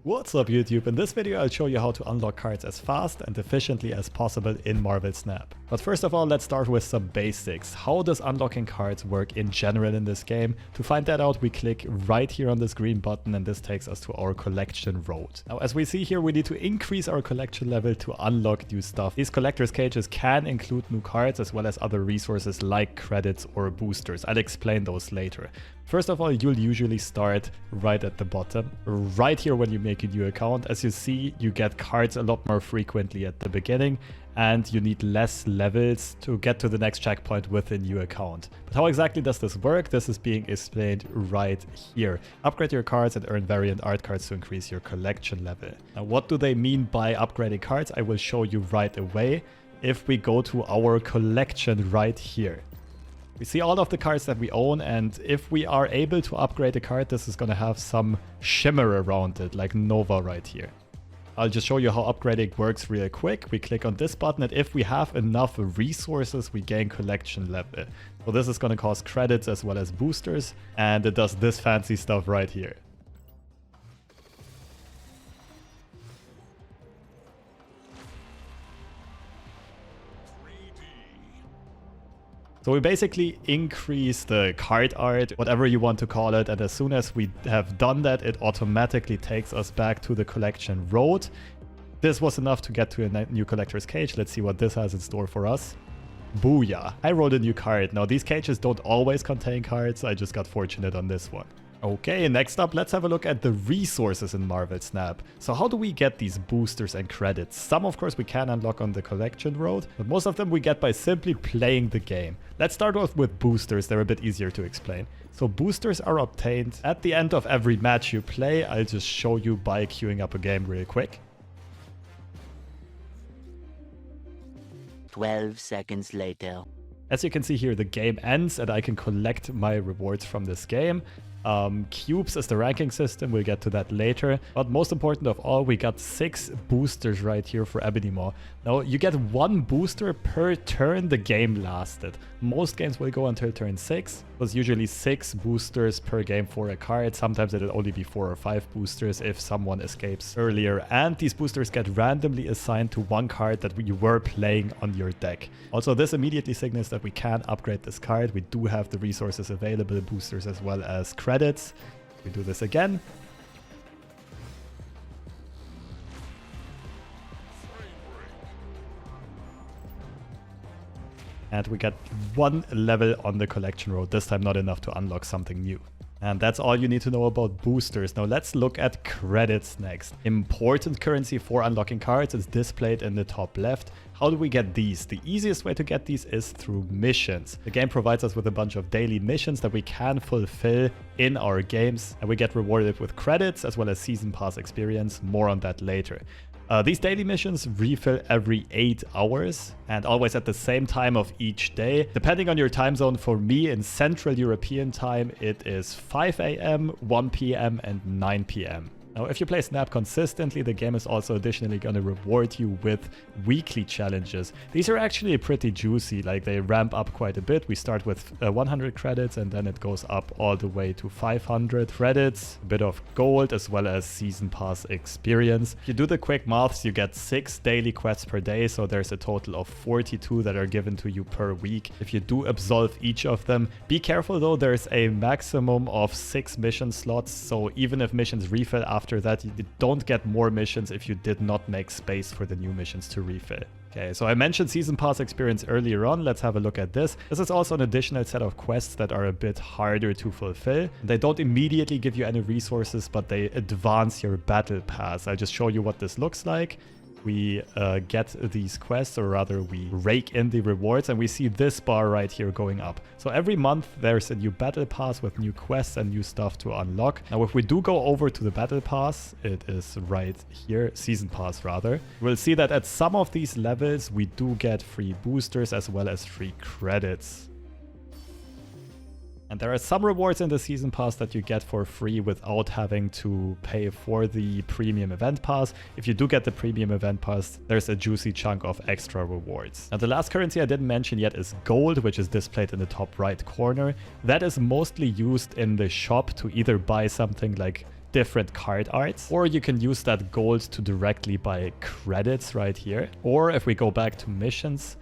What's up YouTube? In this video I'll show you how to unlock cards as fast and efficiently as possible in Marvel Snap. But first of all, let's start with some basics. How does unlocking cards work in general in this game? To find that out, we click right here on this green button and this takes us to our collection road. Now as we see here, we need to increase our collection level to unlock new stuff. These collector's cages can include new cards as well as other resources like credits or boosters. I'll explain those later. First of all, you'll usually start right at the bottom, right here when you make a new account. As you see, you get cards a lot more frequently at the beginning and you need less levels to get to the next checkpoint with a new account. But how exactly does this work? This is being explained right here. Upgrade your cards and earn variant art cards to increase your collection level. Now, what do they mean by upgrading cards? I will show you right away if we go to our collection right here. We see all of the cards that we own, and if we are able to upgrade a card, this is going to have some shimmer around it, like Nova right here. I'll just show you how upgrading works real quick. We click on this button, and if we have enough resources, we gain collection level. So this is going to cost credits as well as boosters, and it does this fancy stuff right here. So we basically increase the card art, whatever you want to call it, and as soon as we have done that, it automatically takes us back to the collection road. This was enough to get to a new collector's cage. Let's see what this has in store for us. Booyah! I rolled a new card. Now these cages don't always contain cards, I just got fortunate on this one. Okay, next up, let's have a look at the resources in Marvel Snap. So how do we get these boosters and credits? Some, of course, we can unlock on the collection road, but most of them we get by simply playing the game. Let's start off with boosters. They're a bit easier to explain. So boosters are obtained at the end of every match you play. I'll just show you by queuing up a game real quick. 12 seconds later. As you can see here, the game ends and I can collect my rewards from this game. Cubes is the ranking system, we'll get to that later. But most important of all, we got 6 boosters right here for Ebony Maw. Now, you get 1 booster per turn the game lasted. Most games will go until turn 6. It was usually 6 boosters per game for a card. Sometimes it'll only be 4 or 5 boosters if someone escapes earlier. And these boosters get randomly assigned to one card that you were playing on your deck. Also, this immediately signals that we can upgrade this card. We do have the resources available, boosters as well as credits. We do this again. And we get 1 level on the collection road, this time not enough to unlock something new. And that's all you need to know about boosters. Now let's look at credits next. Important currency for unlocking cards is displayed in the top left. How do we get these? The easiest way to get these is through missions. The game provides us with a bunch of daily missions that we can fulfill in our games, and we get rewarded with credits as well as season pass experience. More on that later. These daily missions refill every 8 hours and always at the same time of each day. Depending on your time zone, for me in Central European time, it is 5 AM, 1 PM and 9 PM. Now, if you play Snap consistently, the game is also additionally going to reward you with weekly challenges. These are actually pretty juicy, like they ramp up quite a bit. We start with 100 credits and then it goes up all the way to 500 credits, a bit of gold as well as season pass experience. If you do the quick maths, you get 6 daily quests per day, so there's a total of 42 that are given to you per week. If you do absolve each of them, be careful though, there's a maximum of 6 mission slots, so even if missions refill after that, you don't get more missions if you did not make space for the new missions to refill. Okay, so I mentioned season pass experience earlier on. Let's have a look at this. This is also an additional set of quests that are a bit harder to fulfill. They don't immediately give you any resources, but they advance your battle pass. I'll just show you what this looks like. We get these quests, or rather we rake in the rewards, and we see this bar right here going up. So every month there's a new battle pass with new quests and new stuff to unlock. Now if we do go over to the battle pass, it is right here, season pass rather, we'll see that at some of these levels we do get free boosters as well as free credits. And there are some rewards in the Season Pass that you get for free without having to pay for the Premium Event Pass. If you do get the Premium Event Pass, there's a juicy chunk of extra rewards. Now, the last currency I didn't mention yet is gold, which is displayed in the top right corner. That is mostly used in the shop to either buy something like different card arts, or you can use that gold to directly buy credits right here. Or if we go back to missions,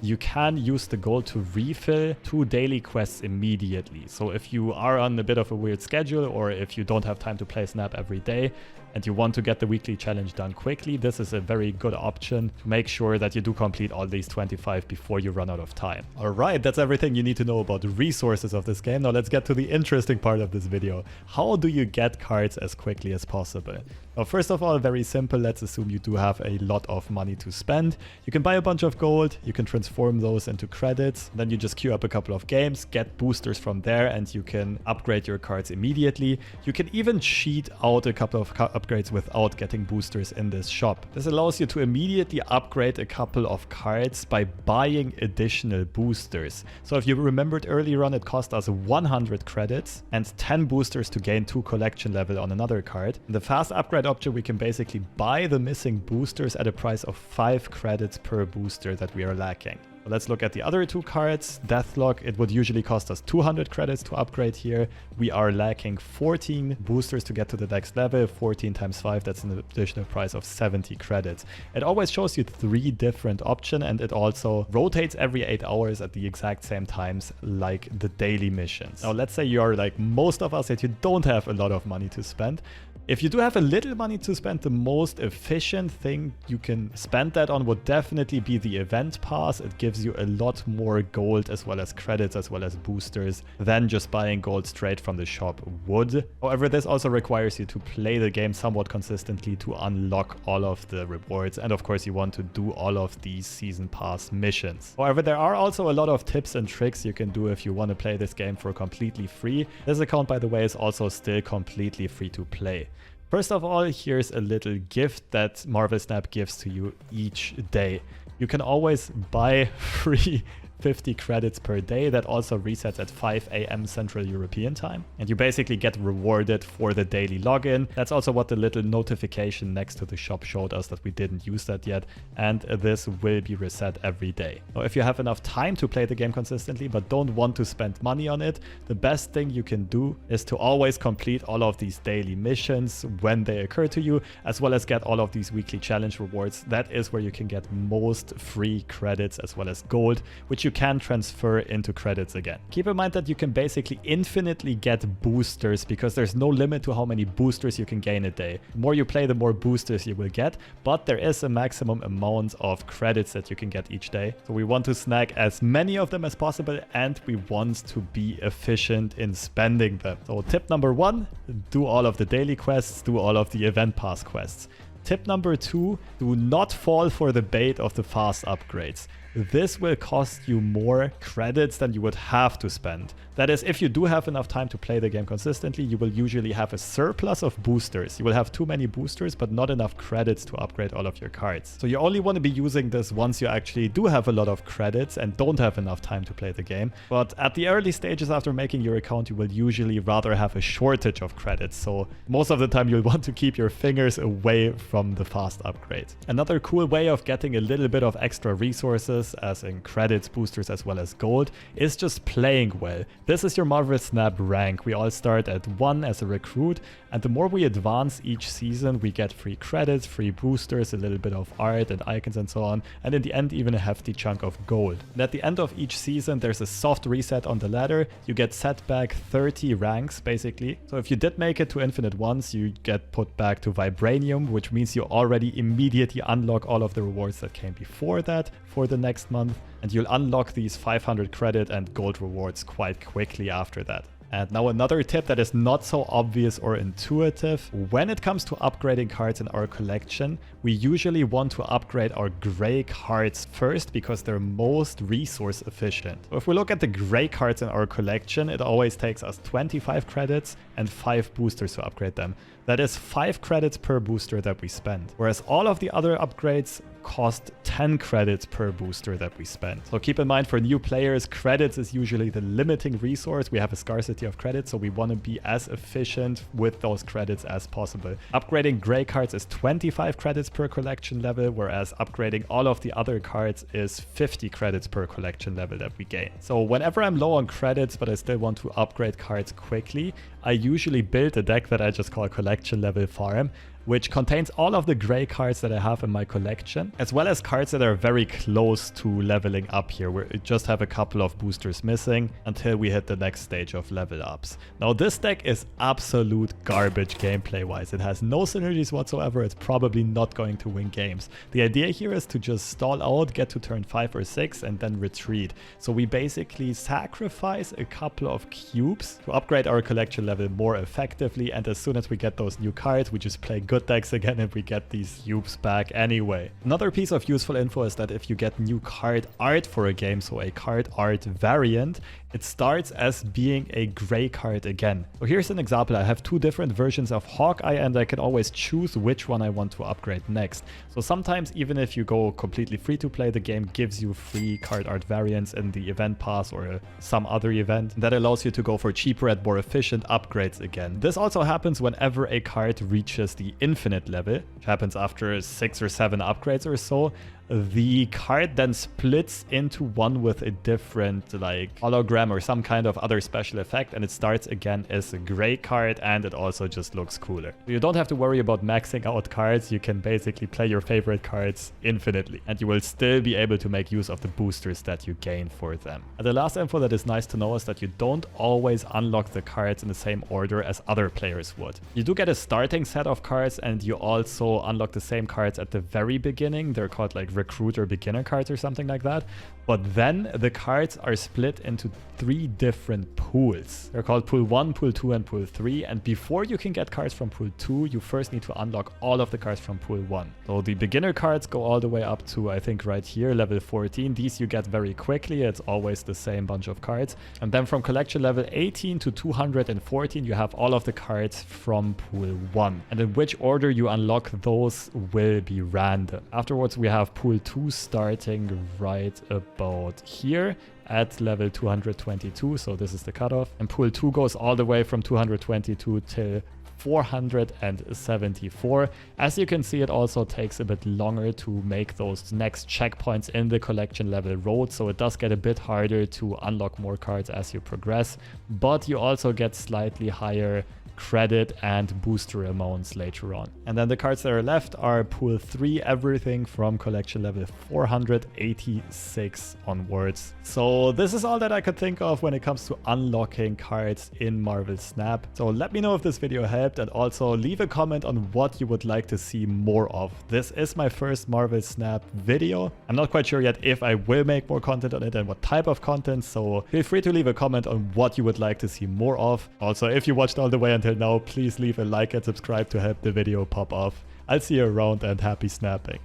you can use the gold to refill 2 daily quests immediately. So if you are on a bit of a weird schedule, or if you don't have time to play Snap every day and you want to get the weekly challenge done quickly, this is a very good option to make sure that you do complete all these 25 before you run out of time. Alright, that's everything you need to know about the resources of this game. Now let's get to the interesting part of this video. How do you get cards as quickly as possible? Well, first of all, very simple. Let's assume you do have a lot of money to spend. You can buy a bunch of gold, you can transform those into credits, then you just queue up a couple of games, get boosters from there, and you can upgrade your cards immediately. You can even cheat out a couple of upgrades without getting boosters in this shop. This allows you to immediately upgrade a couple of cards by buying additional boosters. So if you remembered earlier on, it cost us 100 credits and 10 boosters to gain 2 collection level on another card. In the fast upgrade option, we can basically buy the missing boosters at a price of 5 credits per booster that we are lacking. Let's look at the other 2 cards. Deathlock, it would usually cost us 200 credits to upgrade here. We are lacking 14 boosters to get to the next level. 14 times 5, that's an additional price of 70 credits. It always shows you 3 different options, and it also rotates every 8 hours at the exact same times like the daily missions. Now let's say you're like most of us, that you don't have a lot of money to spend. If you do have a little money to spend, the most efficient thing you can spend that on would definitely be the event pass. It gives you a lot more gold as well as credits as well as boosters than just buying gold straight from the shop would. However, this also requires you to play the game somewhat consistently to unlock all of the rewards, and of course you want to do all of these season pass missions. However, there are also a lot of tips and tricks you can do if you want to play this game for completely free. This account, by the way, is also still completely free to play. First of all, here's a little gift that Marvel Snap gives to you each day. You can always buy free 50 credits per day. That also resets at 5 AM Central European time. And you basically get rewarded for the daily login. That's also what the little notification next to the shop showed us, that we didn't use that yet. And this will be reset every day. Now, if you have enough time to play the game consistently but don't want to spend money on it, the best thing you can do is to always complete all of these daily missions when they occur to you, as well as get all of these weekly challenge rewards. That is where you can get most free credits as well as gold, which you can transfer into credits again. Keep in mind that you can basically infinitely get boosters because there's no limit to how many boosters you can gain a day. The more you play, the more boosters you will get, but there is a maximum amount of credits that you can get each day. So we want to snag as many of them as possible, and we want to be efficient in spending them. So tip number 1, do all of the daily quests, do all of the event pass quests. Tip number 2, do not fall for the bait of the fast upgrades. This will cost you more credits than you would have to spend. That is, if you do have enough time to play the game consistently, you will usually have a surplus of boosters. You will have too many boosters, but not enough credits to upgrade all of your cards. So you only want to be using this once you actually do have a lot of credits and don't have enough time to play the game. But at the early stages after making your account, you will usually rather have a shortage of credits. So most of the time you'll want to keep your fingers away from the fast upgrade. Another cool way of getting a little bit of extra resources, as in credits, boosters, as well as gold, is just playing well. This is your Marvel Snap rank. We all start at 1 as a recruit, and the more we advance each season, we get free credits, free boosters, a little bit of art and icons and so on, and in the end even a hefty chunk of gold. And at the end of each season, there's a soft reset on the ladder. You get set back 30 ranks basically. So if you did make it to Infinite once, you get put back to Vibranium, which means you already immediately unlock all of the rewards that came before that for the next month, and you'll unlock these 500 credit and gold rewards quite quickly after that. And now another tip that is not so obvious or intuitive. When it comes to upgrading cards in our collection, we usually want to upgrade our gray cards first because they're most resource efficient. So if we look at the gray cards in our collection, it always takes us 25 credits and 5 boosters to upgrade them. That is 5 credits per booster that we spend. Whereas all of the other upgrades cost 10 credits per booster that we spend. So keep in mind, for new players, credits is usually the limiting resource. We have a scarcity of credits, so we want to be as efficient with those credits as possible. Upgrading gray cards is 25 credits per collection level, whereas upgrading all of the other cards is 50 credits per collection level that we gain. So whenever I'm low on credits, but I still want to upgrade cards quickly, I usually build a deck that I just call collection level farm, which contains all of the gray cards that I have in my collection, as well as cards that are very close to leveling up here. We just have a couple of boosters missing until we hit the next stage of level ups. Now this deck is absolute garbage gameplay wise. It has no synergies whatsoever. It's probably not going to win games. The idea here is to just stall out, get to turn 5 or 6 and then retreat. So we basically sacrifice a couple of cubes to upgrade our collection level more effectively, and as soon as we get those new cards, we just play good decks again and we get these cubes back anyway. Another piece of useful info is that if you get new card art for a game, so a card art variant, it starts as being a gray card again. So here's an example. I have 2 different versions of Hawkeye and I can always choose which one I want to upgrade next. So sometimes even if you go completely free to play, the game gives you free card art variants in the event pass or some other event that allows you to go for cheaper and more efficient upgrades again. This also happens whenever a card reaches the infinite level, which happens after 6 or 7 upgrades or so. The card then splits into one with a different like hologram or some kind of other special effect, and it starts again as a gray card, and it also just looks cooler. You don't have to worry about maxing out cards. You can basically play your favorite cards infinitely, and you will still be able to make use of the boosters that you gain for them. And the last info that is nice to know is that you don't always unlock the cards in the same order as other players would. You do get a starting set of cards, and you also unlock the same cards at the very beginning. They're called like recruit or beginner cards or something like that. But then the cards are split into 3 different pools. They're called pool 1, pool 2 and pool 3. And before you can get cards from pool 2, you first need to unlock all of the cards from pool 1. So the beginner cards go all the way up to, I think right here, level 14. These you get very quickly. It's always the same bunch of cards. And then from collection level 18 to 214, you have all of the cards from pool 1. And in which order you unlock those will be random. Afterwards, we have pool 2 starting right about here at level 222, so this is the cutoff. And pool 2 goes all the way from 222 till 474. As you can see, it also takes a bit longer to make those next checkpoints in the collection level road, so it does get a bit harder to unlock more cards as you progress, but you also get slightly higher credit and booster amounts later on. And then the cards that are left are pool 3, everything from collection level 486 onwards. So this is all that I could think of when it comes to unlocking cards in Marvel Snap. So let me know if this video helped, and also leave a comment on what you would like to see more of. This is my first Marvel Snap video. I'm not quite sure yet if I will make more content on it and what type of content, so feel free to leave a comment on what you would like to see more of. Also, if you watched all the way until now, please leave a like and subscribe to help the video pop off. I'll see you around, and happy snapping.